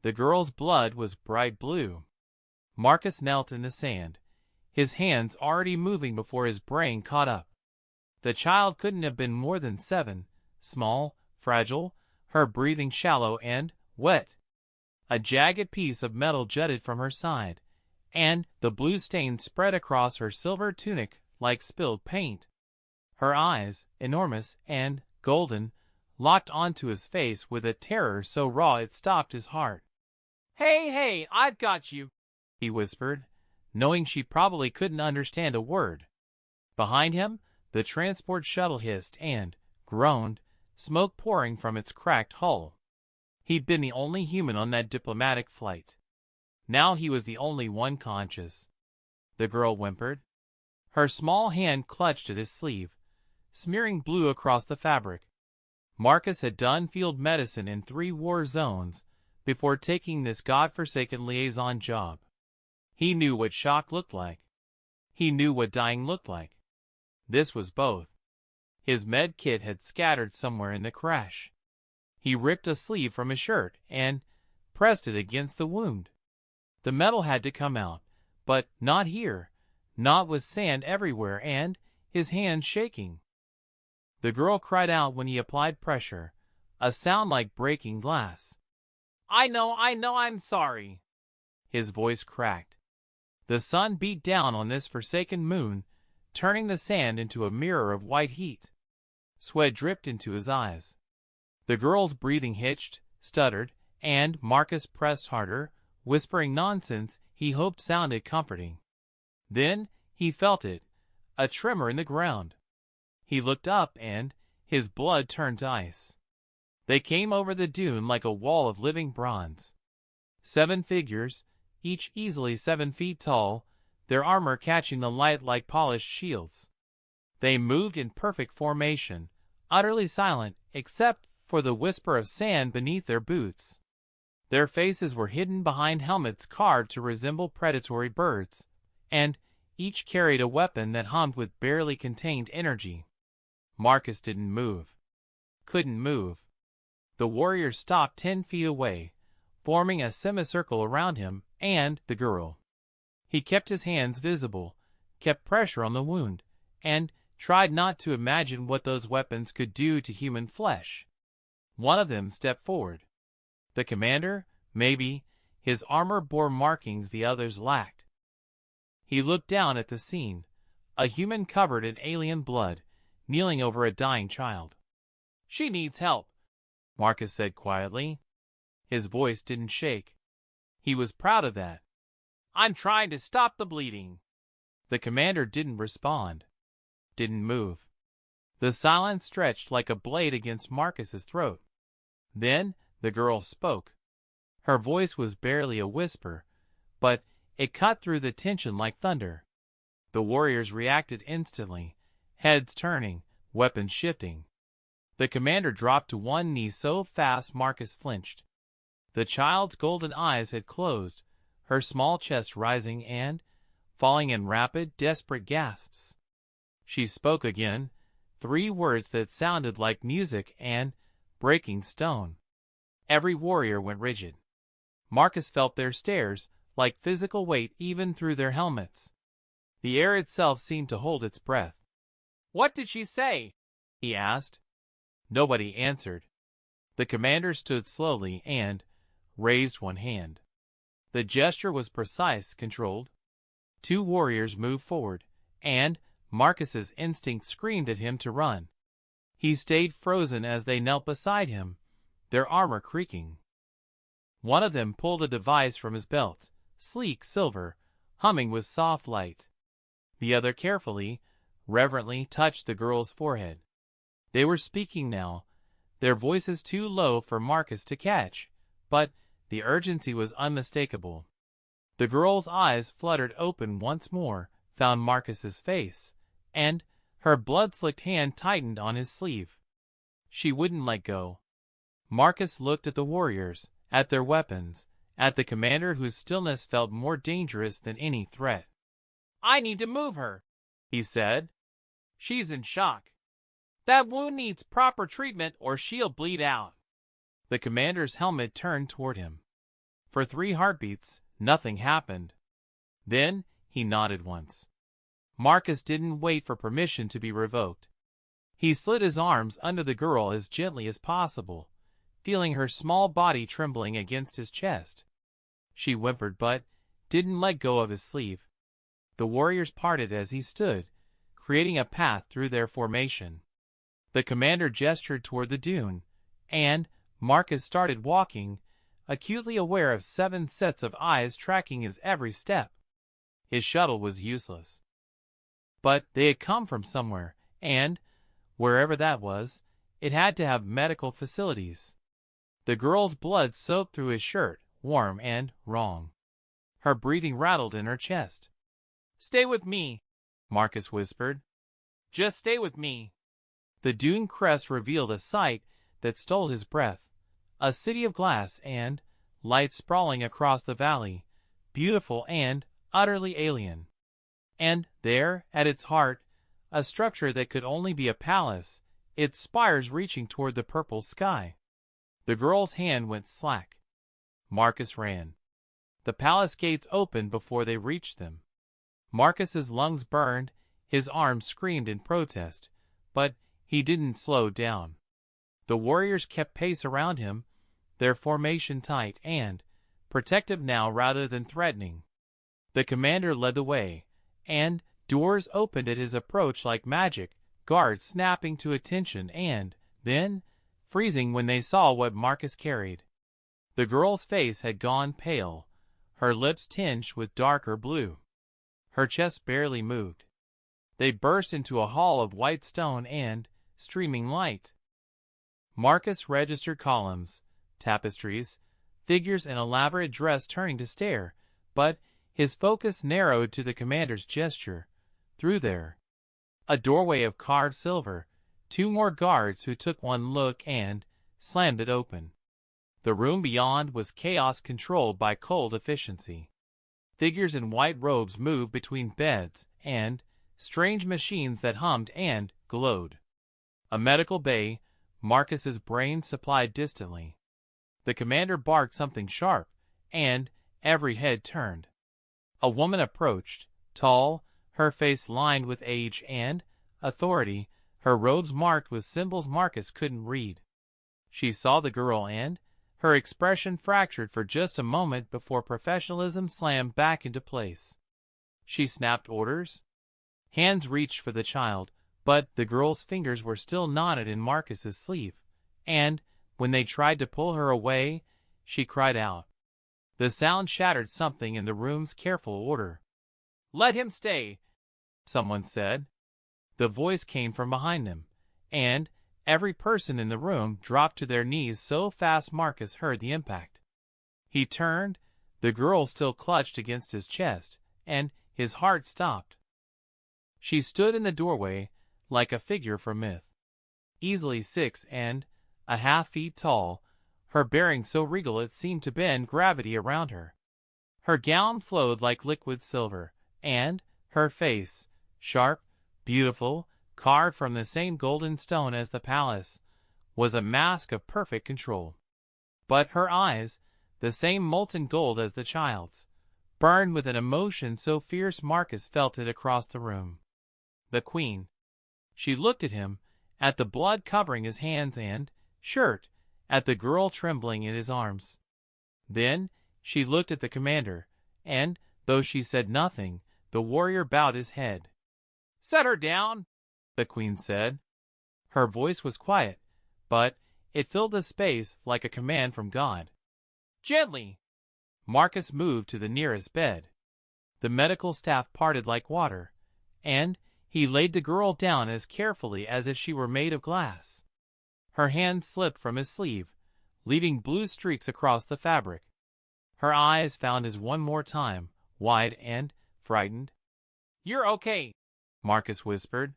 The girl's blood was bright blue. Marcus knelt in the sand, his hands already moving before his brain caught up. The child couldn't have been more than 7, small, fragile, her breathing shallow and wet. A jagged piece of metal jutted from her side, and the blue stain spread across her silver tunic like spilled paint. Her eyes, enormous and golden, locked onto his face with a terror so raw it stopped his heart. "Hey, hey, I've got you," he whispered, knowing she probably couldn't understand a word. Behind him, the transport shuttle hissed and groaned, smoke pouring from its cracked hull. He'd been the only human on that diplomatic flight. Now he was the only one conscious. The girl whimpered. Her small hand clutched at his sleeve, smearing blue across the fabric. Marcus had done field medicine in 3 war zones before taking this godforsaken liaison job. He knew what shock looked like. He knew what dying looked like. This was both. His med kit had scattered somewhere in the crash. He ripped a sleeve from his shirt and pressed it against the wound. The metal had to come out, but not here, not with sand everywhere and his hands shaking. The girl cried out when he applied pressure, a sound like breaking glass. I know, I'm sorry." His voice cracked. The sun beat down on this forsaken moon, turning the sand into a mirror of white heat. Sweat dripped into his eyes. The girl's breathing hitched, stuttered, and Marcus pressed harder, whispering nonsense he hoped sounded comforting. Then he felt it, a tremor in the ground. He looked up and his blood turned to ice. They came over the dune like a wall of living bronze. 7 figures, each easily 7 feet tall, their armor catching the light like polished shields. They moved in perfect formation, utterly silent except for the whisper of sand beneath their boots. Their faces were hidden behind helmets carved to resemble predatory birds, and each carried a weapon that hummed with barely contained energy. Marcus didn't move. Couldn't move. The warriors stopped 10 feet away, forming a semicircle around him and the girl. He kept his hands visible, kept pressure on the wound, and tried not to imagine what those weapons could do to human flesh. One of them stepped forward. The commander, maybe, his armor bore markings the others lacked. He looked down at the scene, a human covered in alien blood, kneeling over a dying child. "She needs help," Marcus said quietly. His voice didn't shake. He was proud of that. "I'm trying to stop the bleeding." The commander didn't respond, didn't move. The silence stretched like a blade against Marcus's throat. Then the girl spoke. Her voice was barely a whisper, but it cut through the tension like thunder. The warriors reacted instantly, heads turning, weapons shifting. The commander dropped to one knee so fast Marcus flinched. The child's golden eyes had closed, her small chest rising and falling in rapid, desperate gasps. She spoke again, 3 words that sounded like music and breaking stone. Every warrior went rigid. Marcus felt their stares, like physical weight even through their helmets. The air itself seemed to hold its breath. "What did she say?" he asked. Nobody answered. The commander stood slowly and raised one hand. The gesture was precise, controlled. 2 warriors moved forward, and Marcus's instinct screamed at him to run. He stayed frozen as they knelt beside him, their armor creaking. One of them pulled a device from his belt, sleek silver, humming with soft light. The other carefully, reverently touched the girl's forehead. They were speaking now, their voices too low for Marcus to catch, but the urgency was unmistakable. The girl's eyes fluttered open once more, found Marcus's face, and her blood-slicked hand tightened on his sleeve. She wouldn't let go. Marcus looked at the warriors, at their weapons, at the commander whose stillness felt more dangerous than any threat. "I need to move her," he said. "She's in shock. That wound needs proper treatment or she'll bleed out." The commander's helmet turned toward him. For 3 heartbeats, nothing happened. Then, he nodded once. Marcus didn't wait for permission to be revoked. He slid his arms under the girl as gently as possible, feeling her small body trembling against his chest. She whimpered but didn't let go of his sleeve. The warriors parted as he stood, creating a path through their formation. The commander gestured toward the dune, and Marcus started walking, acutely aware of 7 sets of eyes tracking his every step. His shuttle was useless. But they had come from somewhere, and, wherever that was, it had to have medical facilities. The girl's blood soaked through his shirt, warm and wrong. Her breathing rattled in her chest. "Stay with me," Marcus whispered. "Just stay with me." The dune crest revealed a sight that stole his breath. A city of glass and light sprawling across the valley, beautiful and utterly alien. And there, at its heart, a structure that could only be a palace, its spires reaching toward the purple sky. The girl's hand went slack. Marcus ran. The palace gates opened before they reached them. Marcus's lungs burned, his arms screamed in protest, but he didn't slow down. The warriors kept pace around him, their formation tight and protective now rather than threatening. The commander led the way, and doors opened at his approach like magic, guards snapping to attention and, then, freezing when they saw what Marcus carried. The girl's face had gone pale, her lips tinged with darker blue. Her chest barely moved. They burst into a hall of white stone and streaming light. Marcus registered columns, tapestries, figures in elaborate dress turning to stare, but his focus narrowed to the commander's gesture. Through there, a doorway of carved silver, 2 more guards who took one look and slammed it open. The room beyond was chaos controlled by cold efficiency. Figures in white robes moved between beds and strange machines that hummed and glowed. A medical bay, Marcus's brain supplied distantly. The commander barked something sharp, and every head turned. A woman approached, tall, her face lined with age and authority, her robes marked with symbols Marcus couldn't read. She saw the girl and her expression fractured for just a moment before professionalism slammed back into place. She snapped orders. Hands reached for the child, but the girl's fingers were still knotted in Marcus's sleeve, and when they tried to pull her away, she cried out. The sound shattered something in the room's careful order. "Let him stay," someone said. The voice came from behind them, and every person in the room dropped to their knees so fast Marcus heard the impact. He turned, the girl still clutched against his chest, and his heart stopped. She stood in the doorway like a figure from myth. Easily 6.5 feet tall, her bearing so regal it seemed to bend gravity around her. Her gown flowed like liquid silver, and her face, sharp, beautiful, carved from the same golden stone as the palace, was a mask of perfect control. But her eyes, the same molten gold as the child's, burned with an emotion so fierce Marcus felt it across the room. The queen. She looked at him, at the blood covering his hands and shirt, at the girl trembling in his arms. Then she looked at the commander, and, though she said nothing, the warrior bowed his head. "Set her down," the queen said. Her voice was quiet, but it filled the space like a command from God. "Gently." Marcus moved to the nearest bed. The medical staff parted like water, and he laid the girl down as carefully as if she were made of glass. Her hand slipped from his sleeve, leaving blue streaks across the fabric. Her eyes found his one more time, wide and frightened. "You're okay," Marcus whispered.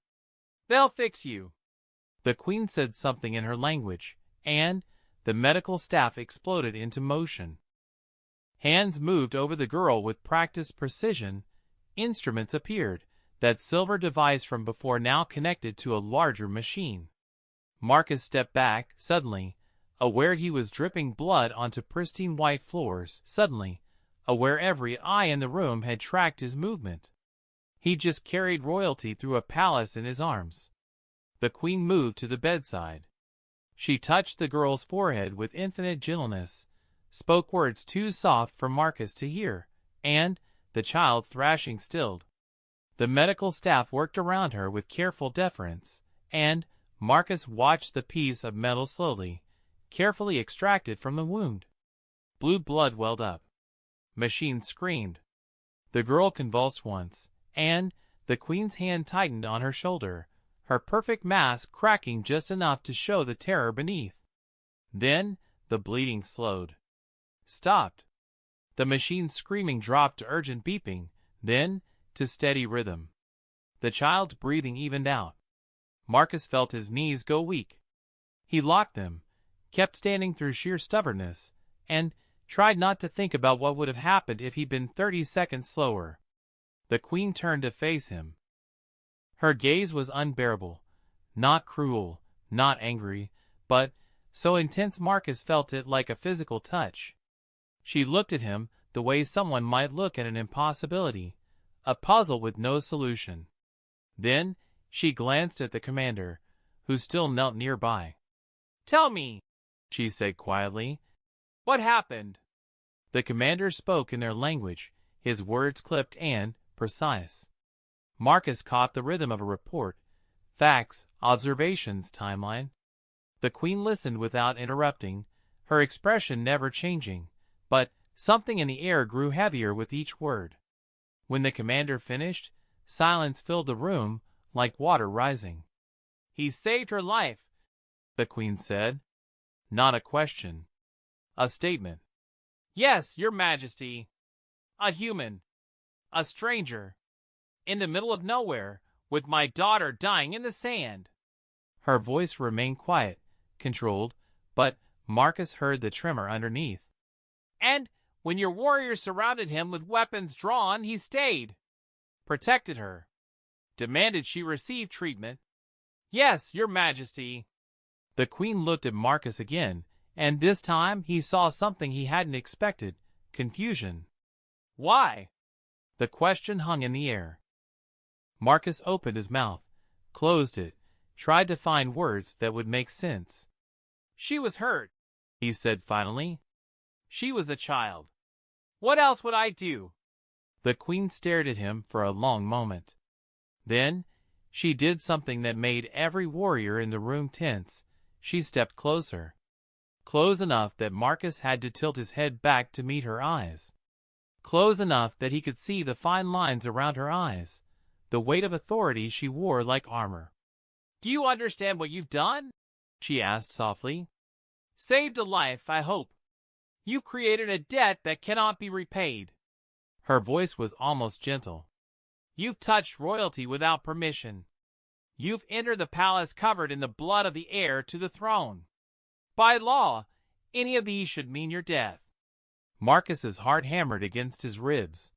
"They'll fix you." The queen said something in her language, and the medical staff exploded into motion. Hands moved over the girl with practiced precision. Instruments appeared, that silver device from before now connected to a larger machine. Marcus stepped back, suddenly, aware he was dripping blood onto pristine white floors, suddenly, aware every eye in the room had tracked his movement. He just carried royalty through a palace in his arms. The queen moved to the bedside. She touched the girl's forehead with infinite gentleness, spoke words too soft for Marcus to hear, and, the child thrashing stilled. The medical staff worked around her with careful deference, and Marcus watched the piece of metal slowly, carefully extracted from the wound. Blue blood welled up. Machine screamed. The girl convulsed once, and the queen's hand tightened on her shoulder, her perfect mask cracking just enough to show the terror beneath. Then the bleeding slowed. Stopped. The machine's screaming dropped to urgent beeping, then to steady rhythm. The child's breathing evened out. Marcus felt his knees go weak. He locked them, kept standing through sheer stubbornness, and tried not to think about what would have happened if he'd been 30 seconds slower. The queen turned to face him. Her gaze was unbearable, not cruel, not angry, but so intense Marcus felt it like a physical touch. She looked at him the way someone might look at an impossibility, a puzzle with no solution. Then she glanced at the commander, who still knelt nearby. "Tell me," she said quietly, "what happened?" The commander spoke in their language, his words clipped and precise. Marcus caught the rhythm of a report, facts, observations, timeline. The queen listened without interrupting, her expression never changing, but something in the air grew heavier with each word. When the commander finished, silence filled the room like water rising. "He saved her life," the queen said. Not a question. A statement. "Yes, your majesty. A human. A stranger. In the middle of nowhere, with my daughter dying in the sand." Her voice remained quiet, controlled, but Marcus heard the tremor underneath. "And when your warriors surrounded him with weapons drawn, he stayed. Protected her. Demanded she receive treatment." "Yes, your majesty." The queen looked at Marcus again, and this time he saw something he hadn't expected, confusion. "Why?" The question hung in the air. Marcus opened his mouth, closed it, tried to find words that would make sense. "She was hurt," he said finally. "She was a child. What else would I do?" The queen stared at him for a long moment. Then she did something that made every warrior in the room tense. She stepped closer. Close enough that Marcus had to tilt his head back to meet her eyes. Close enough that he could see the fine lines around her eyes, the weight of authority she wore like armor. "Do you understand what you've done?" she asked softly. "Saved a life, I hope. You've created a debt that cannot be repaid." Her voice was almost gentle. "You've touched royalty without permission. You've entered the palace covered in the blood of the heir to the throne. By law, any of these should mean your death." Marcus's heart hammered against his ribs.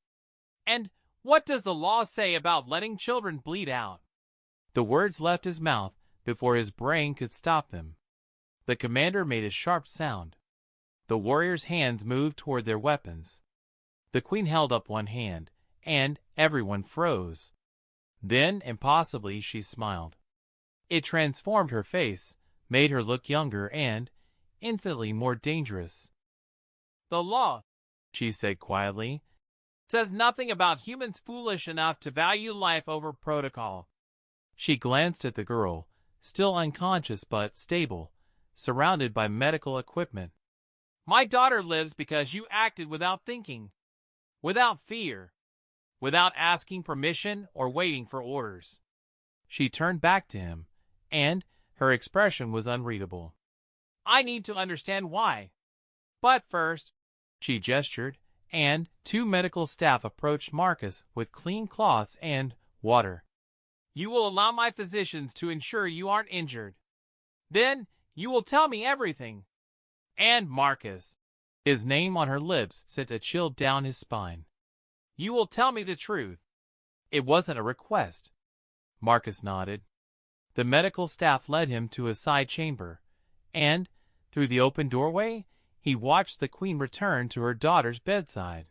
"And what does the law say about letting children bleed out?" The words left his mouth before his brain could stop them. The commander made a sharp sound. The warriors' hands moved toward their weapons. The queen held up one hand, and everyone froze. Then, impossibly, she smiled. It transformed her face, made her look younger and infinitely more dangerous. "The law," she said quietly, "says nothing about humans foolish enough to value life over protocol." She glanced at the girl, still unconscious but stable, surrounded by medical equipment. "My daughter lives because you acted without thinking, without fear, without asking permission or waiting for orders." She turned back to him, and her expression was unreadable. "I need to understand why. But first," she gestured, and 2 medical staff approached Marcus with clean cloths and water. "You will allow my physicians to ensure you aren't injured. Then you will tell me everything." And Marcus, his name on her lips, sent a chill down his spine. "You will tell me the truth." It wasn't a request. Marcus nodded. The medical staff led him to a side chamber, and Through the open doorway, he watched the queen return to her daughter's bedside.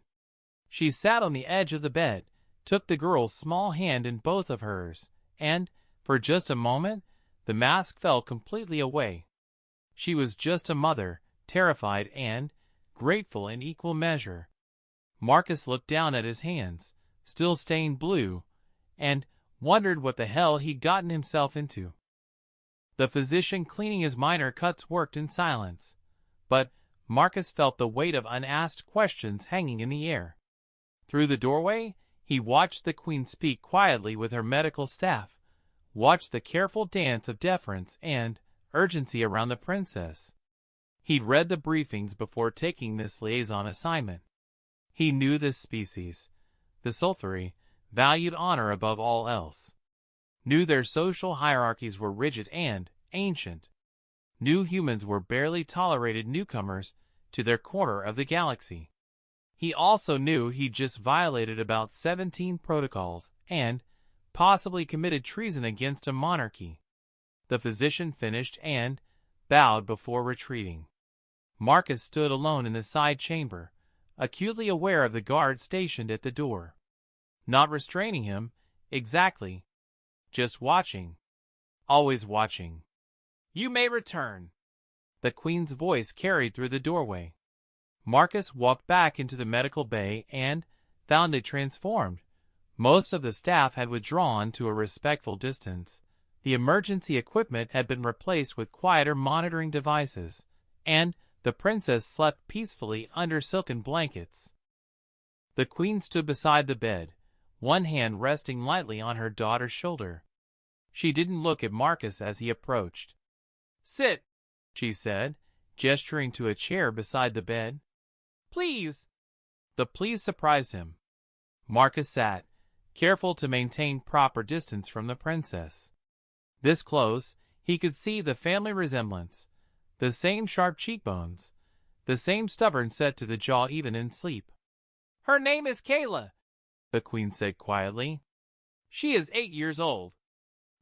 She sat on the edge of the bed, took the girl's small hand in both of hers, and, for just a moment, the mask fell completely away. She was just a mother, terrified and grateful in equal measure. Marcus looked down at his hands, still stained blue, and wondered what the hell he'd gotten himself into. The physician cleaning his minor cuts worked in silence, but Marcus felt the weight of unasked questions hanging in the air. Through the doorway, he watched the queen speak quietly with her medical staff, watched the careful dance of deference and urgency around the princess. He'd read the briefings before taking this liaison assignment. He knew this species, the Solthari, valued honor above all else. Knew their social hierarchies were rigid and ancient. Knew humans were barely tolerated newcomers to their corner of the galaxy. He also knew he'd just violated about 17 protocols and possibly committed treason against a monarchy. The physician finished and bowed before retreating. Marcus stood alone in the side chamber, acutely aware of the guard stationed at the door. Not restraining him, exactly. Just watching. Always watching. "You may return." The queen's voice carried through the doorway. Marcus walked back into the medical bay and found it transformed. Most of the staff had withdrawn to a respectful distance. The emergency equipment had been replaced with quieter monitoring devices, and the princess slept peacefully under silken blankets. The queen stood beside the bed, one hand resting lightly on her daughter's shoulder. She didn't look at Marcus as he approached. "Sit," she said, gesturing to a chair beside the bed. "Please." The please surprised him. Marcus sat, careful to maintain proper distance from the princess. This close, he could see the family resemblance, the same sharp cheekbones, the same stubborn set to the jaw even in sleep. "Her name is Kayla," the queen said quietly. "She is 8 years old.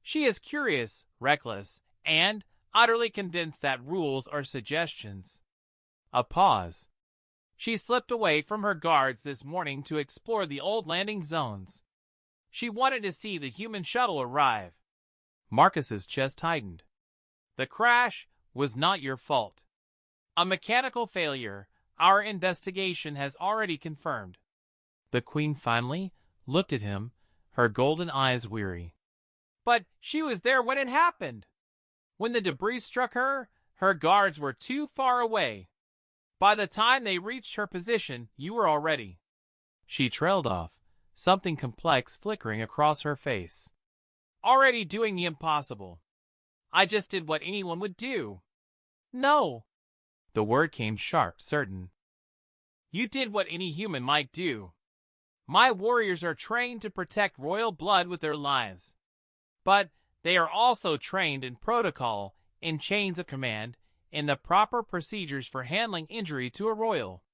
She is curious, reckless, and utterly convinced that rules are suggestions." A pause. "She slipped away from her guards this morning to explore the old landing zones. She wanted to see the human shuttle arrive." Marcus's chest tightened. "The crash was not your fault. A mechanical failure our investigation has already confirmed." The queen finally looked at him, her golden eyes weary. "But she was there when it happened. When the debris struck her, her guards were too far away. By the time they reached her position, you were already." She trailed off, something complex flickering across her face. "Already doing the impossible. I just did what anyone would do." "No." The word came sharp, certain. "You did what any human might do. My warriors are trained to protect royal blood with their lives. But they are also trained in protocol, in chains of command, in the proper procedures for handling injury to a royal.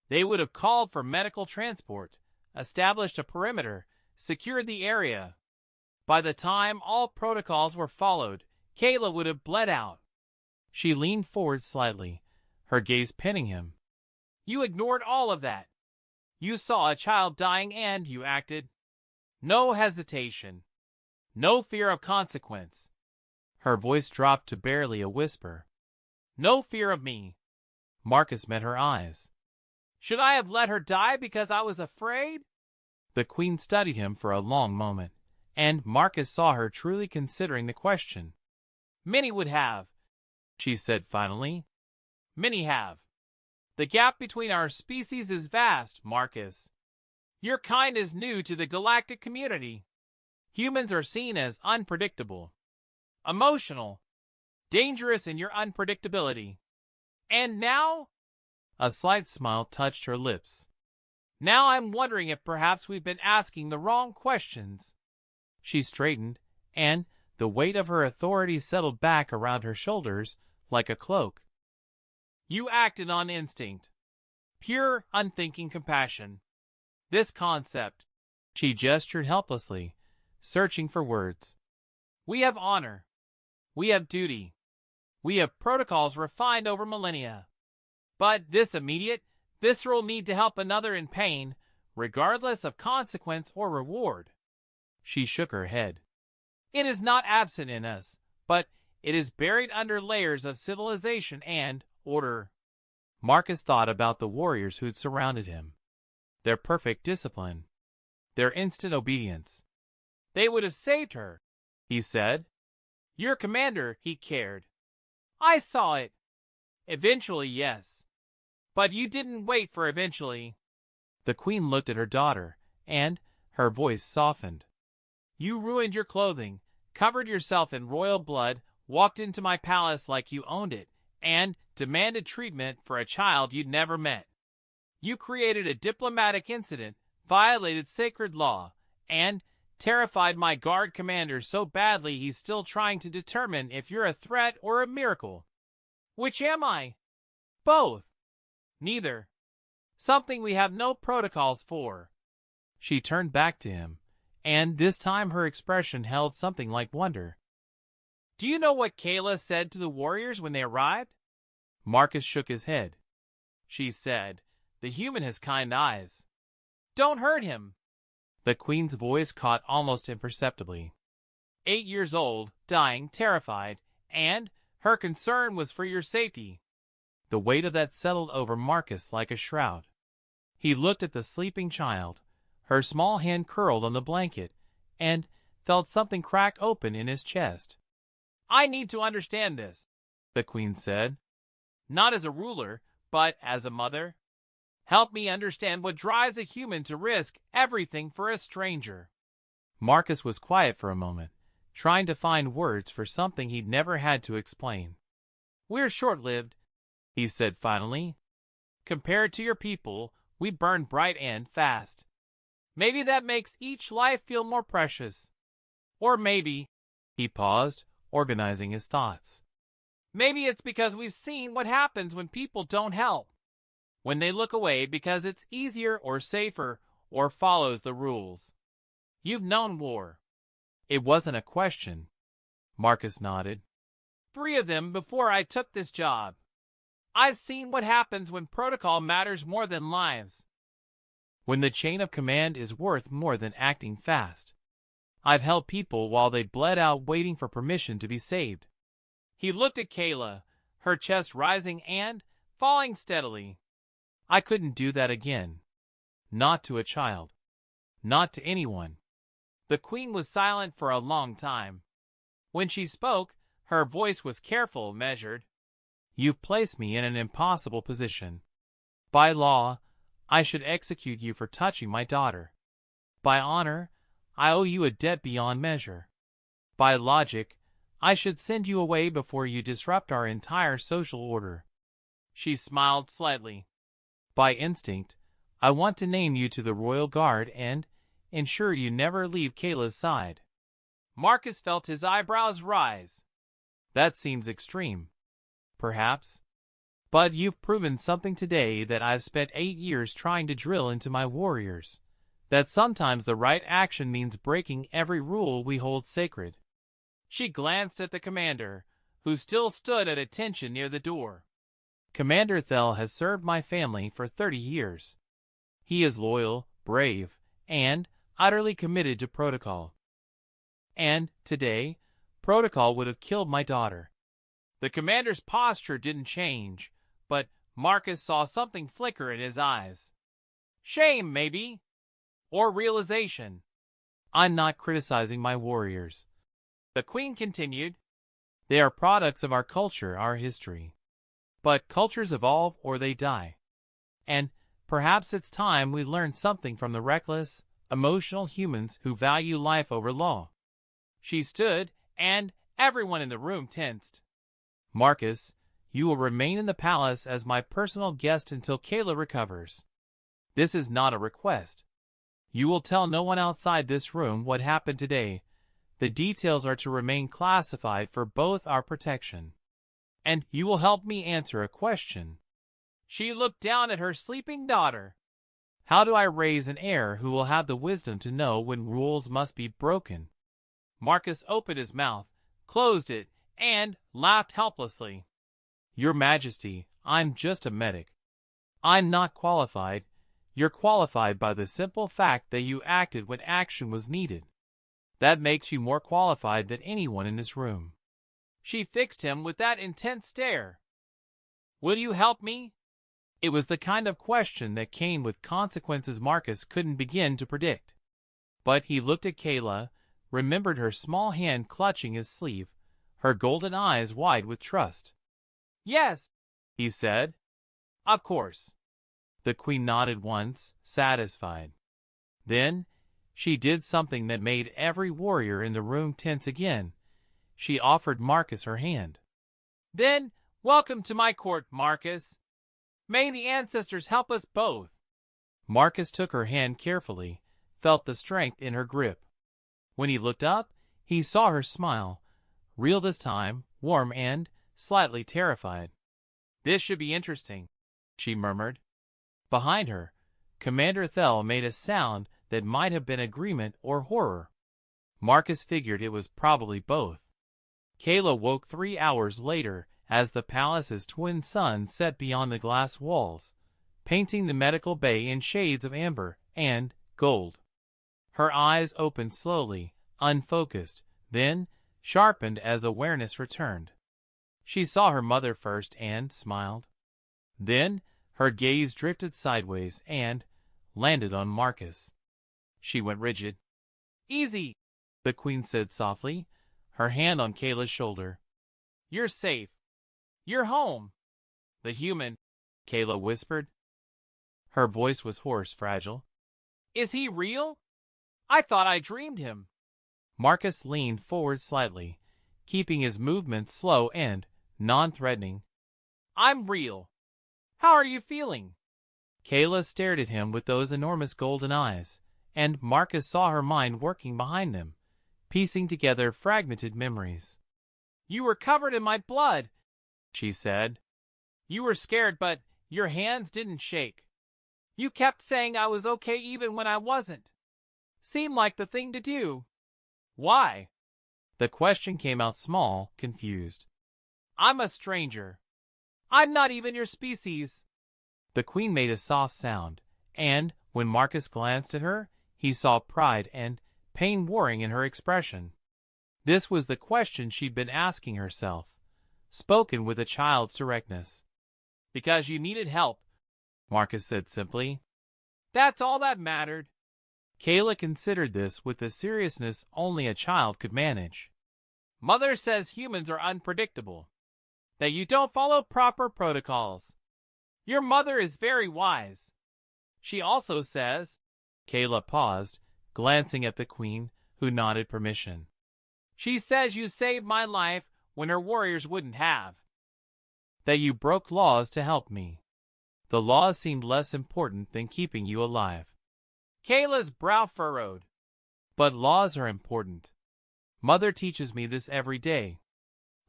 They would have called for medical transport, established a perimeter, secured the area. By the time all protocols were followed, Kayla would have bled out." She leaned forward slightly, her gaze pinning him. "You ignored all of that. You saw a child dying and you acted. No hesitation. No fear of consequence." Her voice dropped to barely a whisper. "No fear of me." Marcus met her eyes. "Should I have let her die because I was afraid?" The queen studied him for a long moment, and Marcus saw her truly considering the question. "Many would have," she said finally. "Many have. The gap between our species is vast, Marcus. Your kind is new to the galactic community. Humans are seen as unpredictable, emotional, dangerous in your unpredictability. And now?" A slight smile touched her lips. "Now I'm wondering if perhaps we've been asking the wrong questions." She straightened, and the weight of her authority settled back around her shoulders like a cloak. "You acted on instinct. Pure, unthinking compassion. This concept." She gestured helplessly, searching for words. "We have honor. We have duty. We have protocols refined over millennia. But this immediate, visceral need to help another in pain, regardless of consequence or reward. She shook her head. It is not absent in us, but it is buried under layers of civilization and order. Marcus thought about the warriors who'd surrounded him. Their perfect discipline. Their instant obedience. They would have saved her, he said. Your commander, he cared. I saw it. Eventually, yes. But you didn't wait for eventually. The queen looked at her daughter, and her voice softened. You ruined your clothing, covered yourself in royal blood, walked into my palace like you owned it, and demanded treatment for a child you'd never met. You created a diplomatic incident, violated sacred law, and terrified my guard commander so badly he's still trying to determine if you're a threat or a miracle. Which am I? Both. Neither. Something we have no protocols for. She turned back to him, and this time her expression held something like wonder. Do you know what Kayla said to the warriors when they arrived? Marcus shook his head. She said, the human has kind eyes. Don't hurt him. The queen's voice caught almost imperceptibly. 8 years old, dying, terrified, and her concern was for your safety. The weight of that settled over Marcus like a shroud. He looked at the sleeping child, her small hand curled on the blanket, and felt something crack open in his chest. I need to understand this, the queen said. Not as a ruler, but as a mother. Help me understand what drives a human to risk everything for a stranger. Marcus was quiet for a moment, trying to find words for something he'd never had to explain. We're short-lived, he said finally. Compared to your people, we burn bright and fast. Maybe that makes each life feel more precious. Or maybe, he paused, organizing his thoughts. Maybe it's because we've seen what happens when people don't help. When they look away because it's easier or safer or follows the rules. You've known war. It wasn't a question. Marcus nodded. 3 of them before I took this job. I've seen what happens when protocol matters more than lives. When the chain of command is worth more than acting fast. I've held people while they bled out waiting for permission to be saved. He looked at Kayla, her chest rising and falling steadily. I couldn't do that again. Not to a child. Not to anyone. The queen was silent for a long time. When she spoke, her voice was careful, measured. You've placed me in an impossible position. By law, I should execute you for touching my daughter. By honor, I owe you a debt beyond measure. By logic, I should send you away before you disrupt our entire social order. She smiled slightly. By instinct, I want to name you to the royal guard and ensure you never leave Kayla's side. Marcus felt his eyebrows rise. That seems extreme. Perhaps. But you've proven something today that I've spent 8 years trying to drill into my warriors. That sometimes the right action means breaking every rule we hold sacred. She glanced at the commander, who still stood at attention near the door. Commander Thel has served my family for 30 years. He is loyal, brave, and utterly committed to protocol. And, today, protocol would have killed my daughter. The commander's posture didn't change, but Marcus saw something flicker in his eyes. Shame, maybe. Or realization. I'm not criticizing my warriors. The queen continued. They are products of our culture, our history. But cultures evolve or they die. And perhaps it's time we learn something from the reckless, emotional humans who value life over law. She stood, and everyone in the room tensed. Marcus, you will remain in the palace as my personal guest until Kayla recovers. This is not a request. You will tell no one outside this room what happened today. The details are to remain classified for both our protection. And you will help me answer a question. She looked down at her sleeping daughter. How do I raise an heir who will have the wisdom to know when rules must be broken? Marcus opened his mouth, closed it, and laughed helplessly. "Your Majesty, I'm just a medic. I'm not qualified. You're qualified by the simple fact that you acted when action was needed. That makes you more qualified than anyone in this room." She fixed him with that intense stare. "Will you help me?" It was the kind of question that came with consequences Marcus couldn't begin to predict. But he looked at Kayla, remembered her small hand clutching his sleeve, her golden eyes wide with trust. "Yes," he said. "Of course." The Queen nodded once, satisfied. Then she did something that made every warrior in the room tense again. She offered Marcus her hand. "Then, welcome to my court, Marcus. May the ancestors help us both." Marcus took her hand carefully, felt the strength in her grip. When he looked up, he saw her smile, real this time, warm and slightly terrified. "This should be interesting," she murmured. Behind her, Commander Thel made a sound that might have been agreement or horror. Marcus figured it was probably both. Kayla woke 3 hours later as the palace's twin sun set beyond the glass walls, painting the medical bay in shades of amber and gold. Her eyes opened slowly, unfocused, then sharpened as awareness returned. She saw her mother first and smiled. Then her gaze drifted sideways and landed on Marcus. She went rigid. "Easy," the Queen said softly, her hand on Kayla's shoulder. "You're safe. You're home." "The human," Kayla whispered. Her voice was hoarse, fragile. "Is he real? I thought I dreamed him." Marcus leaned forward slightly, keeping his movements slow and non-threatening. "I'm real. How are you feeling?" Kayla stared at him with those enormous golden eyes, and Marcus saw her mind working behind them, piecing together fragmented memories. "You were covered in my blood," she said. "You were scared, but your hands didn't shake. You kept saying I was okay even when I wasn't. Seemed like the thing to do." "Why?" The question came out small, confused. "I'm a stranger. I'm not even your species." The Queen made a soft sound, and when Marcus glanced at her, he saw pride and pain warring in her expression. This was the question she'd been asking herself, spoken with a child's directness. "Because you needed help," Marcus said simply. "That's all that mattered." Kayla considered this with the seriousness only a child could manage. "Mother says humans are unpredictable, that you don't follow proper protocols. Your mother is very wise. She also says—" Kayla paused, glancing at the Queen, who nodded permission. "She says you saved my life when her warriors wouldn't have. That you broke laws to help me. The laws seemed less important than keeping you alive." Kayla's brow furrowed. "But laws are important. Mother teaches me this every day.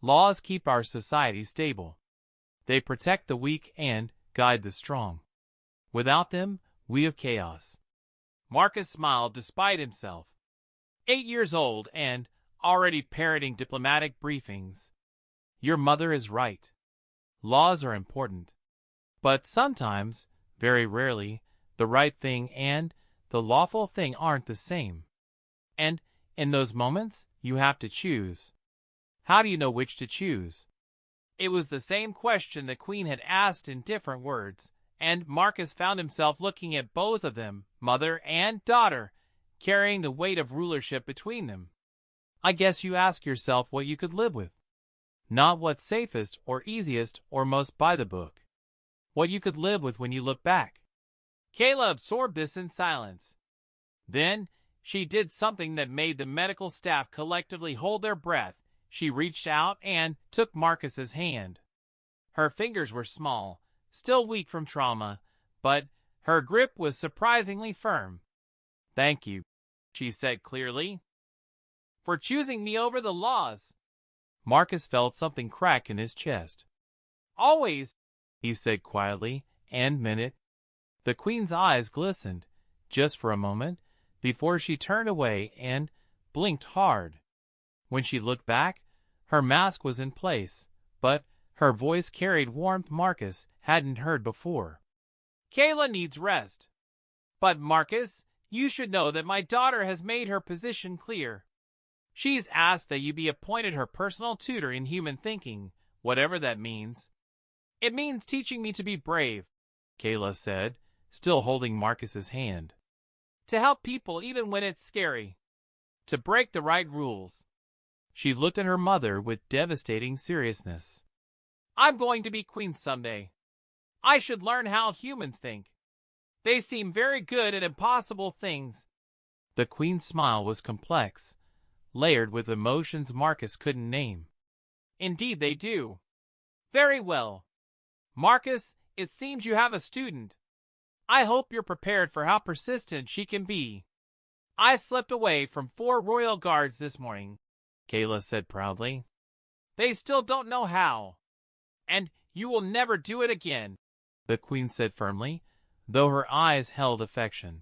Laws keep our society stable. They protect the weak and guide the strong. Without them, we have chaos." Marcus smiled despite himself. 8 years old and already parroting diplomatic briefings. "Your mother is right. Laws are important. But sometimes, very rarely, the right thing and the lawful thing aren't the same. And in those moments, you have to choose. How do you know which to choose?" It was the same question the Queen had asked in different words, and Marcus found himself looking at both of them, mother and daughter, carrying the weight of rulership between them. "I guess you ask yourself what you could live with. Not what's safest or easiest or most by the book. What you could live with when you look back." Kayla absorbed this in silence. Then she did something that made the medical staff collectively hold their breath. She reached out and took Marcus's hand. Her fingers were small, still weak from trauma, but her grip was surprisingly firm. "Thank you," she said clearly, "for choosing me over the laws." Marcus felt something crack in his chest. "Always," he said quietly, and meant it. The Queen's eyes glistened, just for a moment, before she turned away and blinked hard. When she looked back, Her mask was in place, but her voice carried warmth Marcus hadn't heard before. Kayla needs rest. But Marcus, you should know that my daughter has made her position clear. She's asked that you be appointed her personal tutor in human thinking, whatever that means. It means teaching me to be brave, Kayla said, still holding Marcus's hand. To help people even when it's scary. To break the right rules. She looked at her mother with devastating seriousness. I'm going to be queen someday. I should learn how humans think. They seem very good at impossible things. The queen's smile was complex, layered with emotions Marcus couldn't name. Indeed they do. Very well. Marcus, it seems you have a student. I hope you're prepared for how persistent she can be. I slipped away from 4 royal guards this morning, Kayla said proudly. They still don't know how. And you will never do it again, the queen said firmly, though her eyes held affection.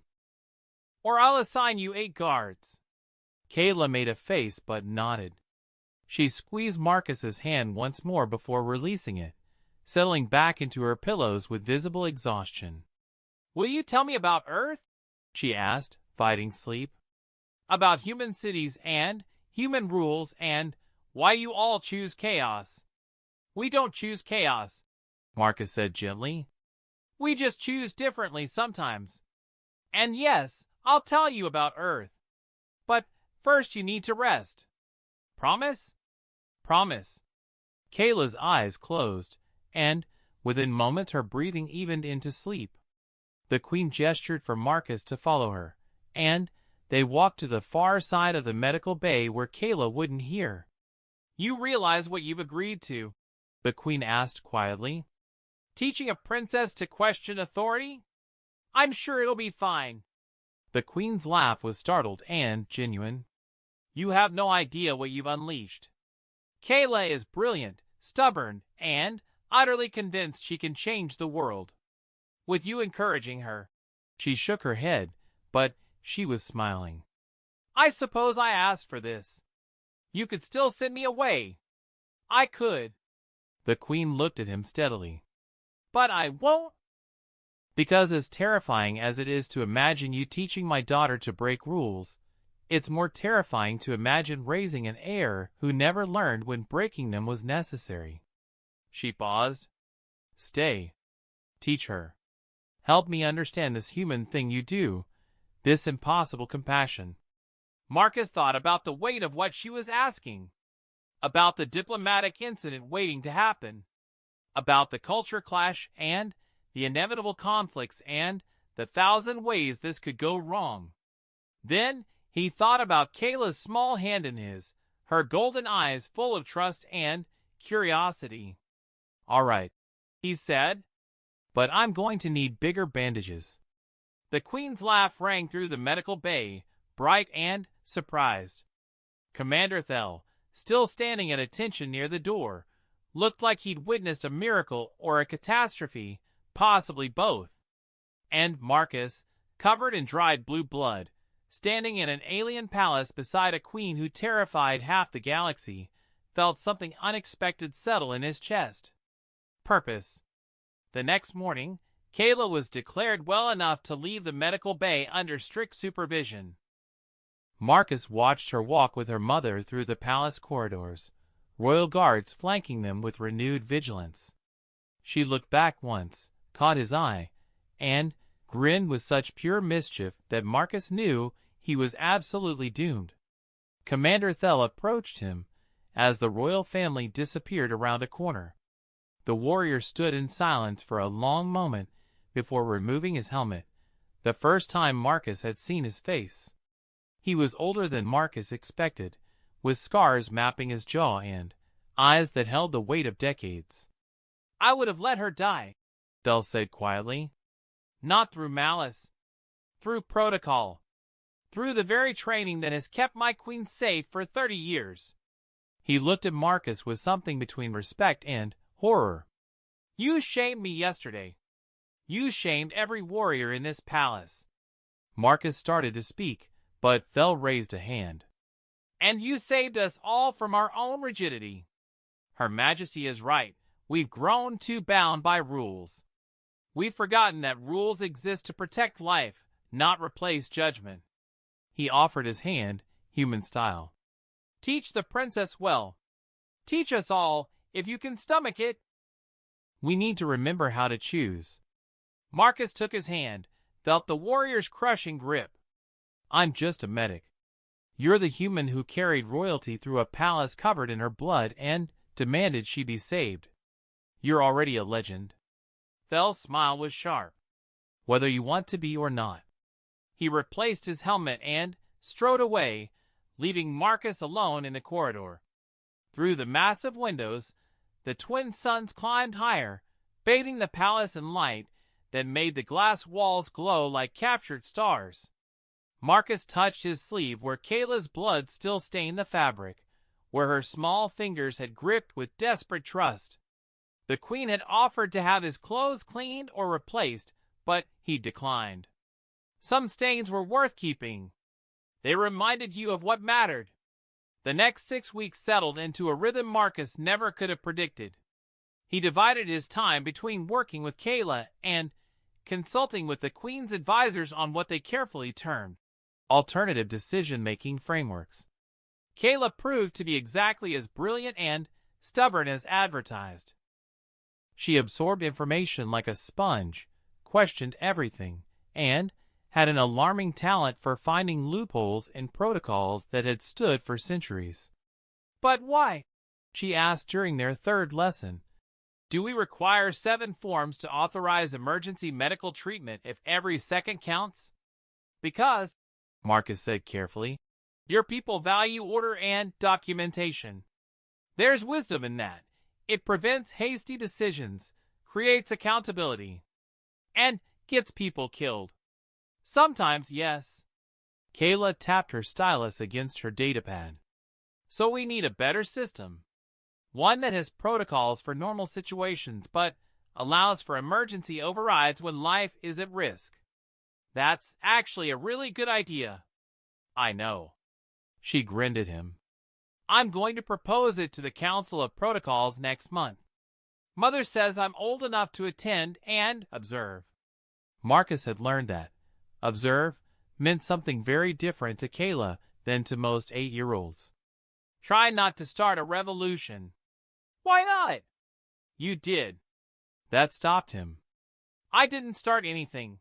Or I'll assign you 8 guards. Kayla made a face but nodded. She squeezed Marcus's hand once more before releasing it, settling back into her pillows with visible exhaustion. Will you tell me about Earth? She asked, fighting sleep. About human cities and human rules and why you all choose chaos. We don't choose chaos, Marcus said gently. We just choose differently sometimes. And yes, I'll tell you about Earth. But first you need to rest. Promise? Promise. Kayla's eyes closed, and within moments her breathing evened into sleep. The queen gestured for Marcus to follow her, and they walked to the far side of the medical bay where Kayla wouldn't hear. You realize what you've agreed to? The queen asked quietly. Teaching a princess to question authority? I'm sure it'll be fine. The queen's laugh was startled and genuine. You have no idea what you've unleashed. Kayla is brilliant, stubborn, and utterly convinced she can change the world. With you encouraging her. She shook her head, but she was smiling. I suppose I asked for this. You could still send me away. I could. The queen looked at him steadily. But I won't. Because as terrifying as it is to imagine you teaching my daughter to break rules, it's more terrifying to imagine raising an heir who never learned when breaking them was necessary. She paused. Stay. Teach her. Help me understand this human thing you do, this impossible compassion. Marcus thought about the weight of what she was asking. About the diplomatic incident waiting to happen. About the culture clash and the inevitable conflicts and the 1,000 ways this could go wrong. Then he thought about Kayla's small hand in his, her golden eyes full of trust and curiosity. All right, he said, but I'm going to need bigger bandages. The queen's laugh rang through the medical bay, bright and surprised. Commander Thel, still standing at attention near the door, looked like he'd witnessed a miracle or a catastrophe, possibly both. And Marcus, covered in dried blue blood, standing in an alien palace beside a queen who terrified half the galaxy, felt something unexpected settle in his chest. Purpose. The next morning, Kayla was declared well enough to leave the medical bay under strict supervision. Marcus watched her walk with her mother through the palace corridors, royal guards flanking them with renewed vigilance. She looked back once, caught his eye, and grinned with such pure mischief that Marcus knew he was absolutely doomed. Commander Thel approached him as the royal family disappeared around a corner. The warrior stood in silence for a long moment before removing his helmet, the first time Marcus had seen his face. He was older than Marcus expected, with scars mapping his jaw and eyes that held the weight of decades. I would have let her die, Thel said quietly. Not through malice. Through protocol. Through the very training that has kept my queen safe for 30 years. He looked at Marcus with something between respect and horror. You shamed me yesterday. You shamed every warrior in this palace. Marcus started to speak, but Thel raised a hand. And you saved us all from our own rigidity. Her Majesty is right. We've grown too bound by rules. We've forgotten that rules exist to protect life, not replace judgment. He offered his hand, human style. Teach the princess well. Teach us all, if you can stomach it. We need to remember how to choose. Marcus took his hand, felt the warrior's crushing grip. I'm just a medic. You're the human who carried royalty through a palace covered in her blood and demanded she be saved. You're already a legend. Thel's smile was sharp. Whether you want to be or not. He replaced his helmet and strode away, leaving Marcus alone in the corridor. Through the massive windows, the twin suns climbed higher, bathing the palace in light that made the glass walls glow like captured stars. Marcus touched his sleeve where Kayla's blood still stained the fabric, where her small fingers had gripped with desperate trust. The queen had offered to have his clothes cleaned or replaced, but he declined. Some stains were worth keeping. They reminded you of what mattered. The next 6 weeks settled into a rhythm Marcus never could have predicted. He divided his time between working with Kayla and consulting with the queen's advisors on what they carefully termed alternative decision-making frameworks. Kayla proved to be exactly as brilliant and stubborn as advertised. She absorbed information like a sponge, questioned everything, and had an alarming talent for finding loopholes in protocols that had stood for centuries. But why? She asked during their third lesson. Do we require 7 forms to authorize emergency medical treatment if every second counts? Because, Marcus said carefully, your people value order and documentation. There's wisdom in that. It prevents hasty decisions, creates accountability, and gets people killed. Sometimes, yes. Kayla tapped her stylus against her datapad. So we need a better system. One that has protocols for normal situations but allows for emergency overrides when life is at risk. That's actually a really good idea. I know. She grinned at him. I'm going to propose it to the Council of Protocols next month. Mother says I'm old enough to attend and observe. Marcus had learned that observe meant something very different to Kayla than to most 8-year-olds. Try not to start a revolution. Why not? You did. That stopped him. I didn't start anything.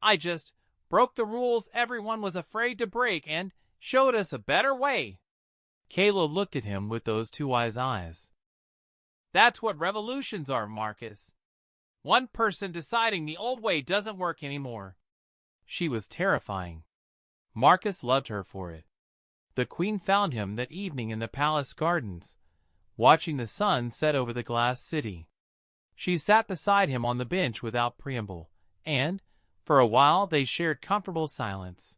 I just broke the rules everyone was afraid to break and showed us a better way. Kayla looked at him with those 2 wise eyes. That's what revolutions are, Marcus. One person deciding the old way doesn't work anymore. She was terrifying. Marcus loved her for it. The queen found him that evening in the palace gardens, watching the sun set over the glass city. She sat beside him on the bench without preamble, and, for a while, they shared comfortable silence.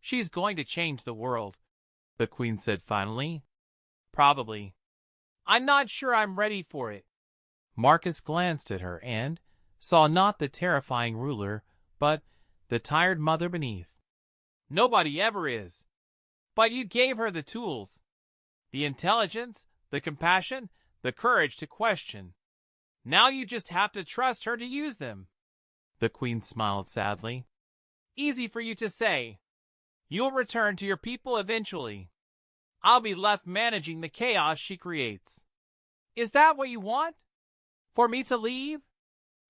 She's going to change the world, the queen said finally. Probably. I'm not sure I'm ready for it. Marcus glanced at her and saw not the terrifying ruler, but the tired mother beneath. Nobody ever is. But you gave her the tools. The intelligence, the compassion, the courage to question. Now you just have to trust her to use them. The queen smiled sadly. Easy for you to say. You'll return to your people eventually. I'll be left managing the chaos she creates. Is that what you want? For me to leave?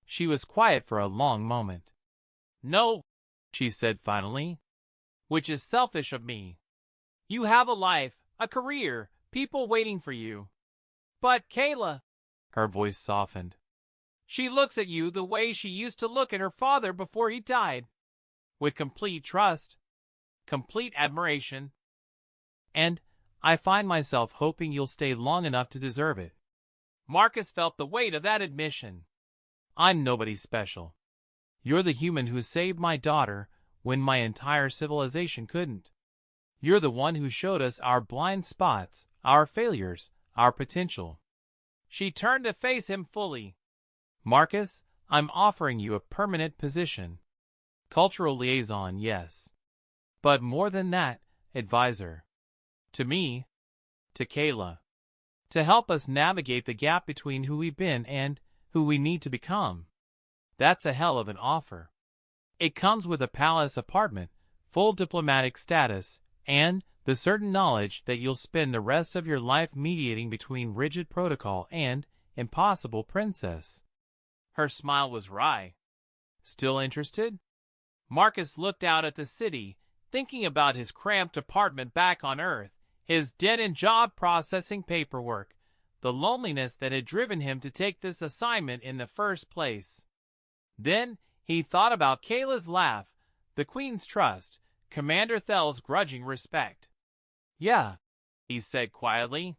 She was quiet for a long moment. No, she said finally, which is selfish of me. You have a life, a career, people waiting for you. But Kayla, her voice softened. She looks at you the way she used to look at her father before he died. With complete trust, complete admiration. And I find myself hoping you'll stay long enough to deserve it. Marcus felt the weight of that admission. I'm nobody special. You're the human who saved my daughter when my entire civilization couldn't. You're the one who showed us our blind spots, our failures, our potential. She turned to face him fully. Marcus, I'm offering you a permanent position. Cultural liaison, yes. But more than that, advisor. To me, to Kayla, to help us navigate the gap between who we've been and who we need to become. That's a hell of an offer. It comes with a palace apartment, full diplomatic status, and the certain knowledge that you'll spend the rest of your life mediating between rigid protocol and impossible princess. Her smile was wry. Still interested? Marcus looked out at the city, thinking about his cramped apartment back on Earth, his dead-end job processing paperwork, the loneliness that had driven him to take this assignment in the first place. Then he thought about Kayla's laugh, the Queen's trust, Commander Thell's grudging respect. Yeah, he said quietly.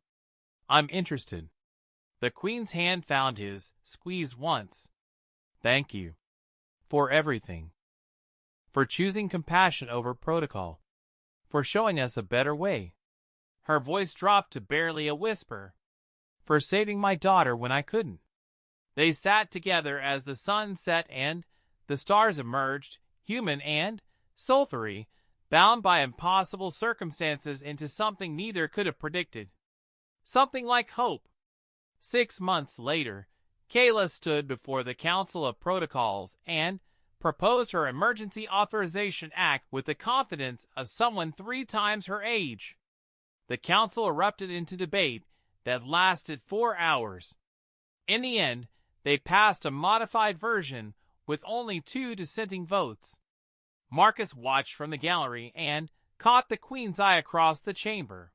I'm interested. The Queen's hand found his, squeezed once. Thank you. For everything. For choosing compassion over protocol. For showing us a better way. Her voice dropped to barely a whisper. For saving my daughter when I couldn't. They sat together as the sun set and the stars emerged, human and sultry, bound by impossible circumstances into something neither could have predicted. Something like hope. 6 months later, Kayla stood before the Council of Protocols and proposed her Emergency Authorization Act with the confidence of someone 3 times her age. The council erupted into debate that lasted 4 hours. In the end, they passed a modified version with only 2 dissenting votes. Marcus watched from the gallery and caught the Queen's eye across the chamber.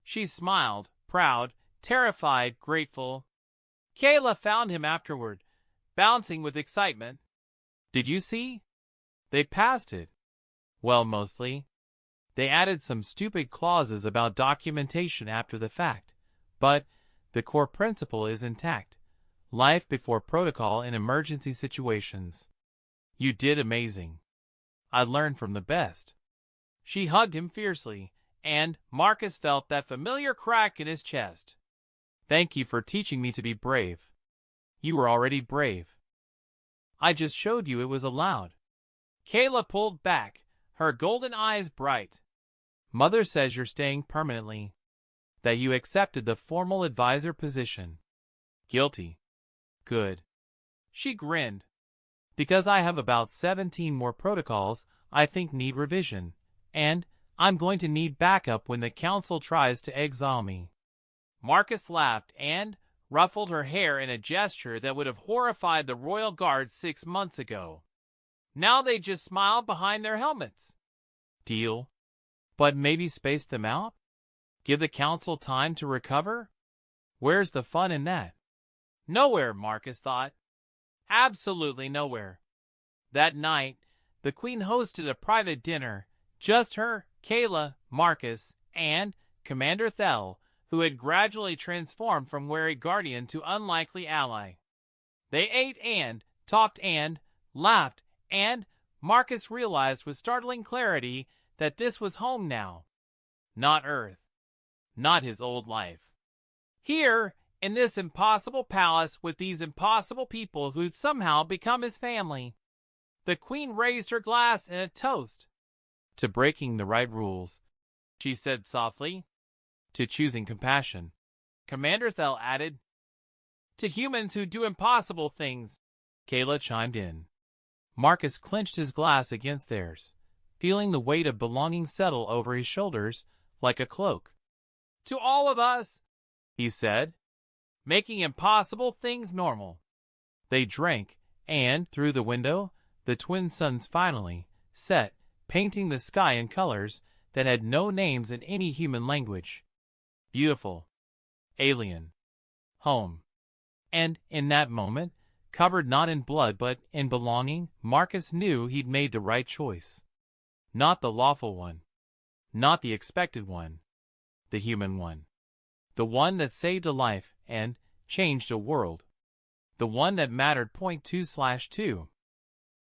She smiled, proud, terrified, grateful. Kayla found him afterward, bouncing with excitement. Did you see? They passed it. Well, mostly. They added some stupid clauses about documentation after the fact, but the core principle is intact. Life before protocol in emergency situations. You did amazing. I learned from the best. She hugged him fiercely, and Marcus felt that familiar crack in his chest. Thank you for teaching me to be brave. You were already brave. I just showed you it was allowed. Kayla pulled back, her golden eyes bright. Mother says you're staying permanently. That you accepted the formal advisor position. Guilty. Good. She grinned. Because I have about 17 more protocols I think need revision, and I'm going to need backup when the council tries to exile me. Marcus laughed and ruffled her hair in a gesture that would have horrified the royal guard 6 months ago. Now they just smiled behind their helmets. Deal. But maybe space them out? Give the council time to recover? Where's the fun in that? Nowhere, Marcus thought. Absolutely nowhere. That night, the Queen hosted a private dinner, just her, Kayla, Marcus, and Commander Thell, who had gradually transformed from wary guardian to unlikely ally. They ate and talked and laughed, and Marcus realized with startling clarity that this was home now. Not Earth. Not his old life. Here, in this impossible palace with these impossible people who'd somehow become his family. The Queen raised her glass in a toast. To breaking the right rules, she said softly. To choosing compassion, Commander Thell added. To humans who do impossible things, Kayla chimed in. Marcus clenched his glass against theirs, feeling the weight of belonging settle over his shoulders like a cloak. To all of us, he said, making impossible things normal. They drank, and through the window, the twin suns finally set, painting the sky in colors that had no names in any human language. Beautiful. Alien. Home. And in that moment, covered not in blood but in belonging, Marcus knew he'd made the right choice. Not the lawful one. Not the expected one. The human one. The one that saved a life and changed a world. The one that mattered .2/2.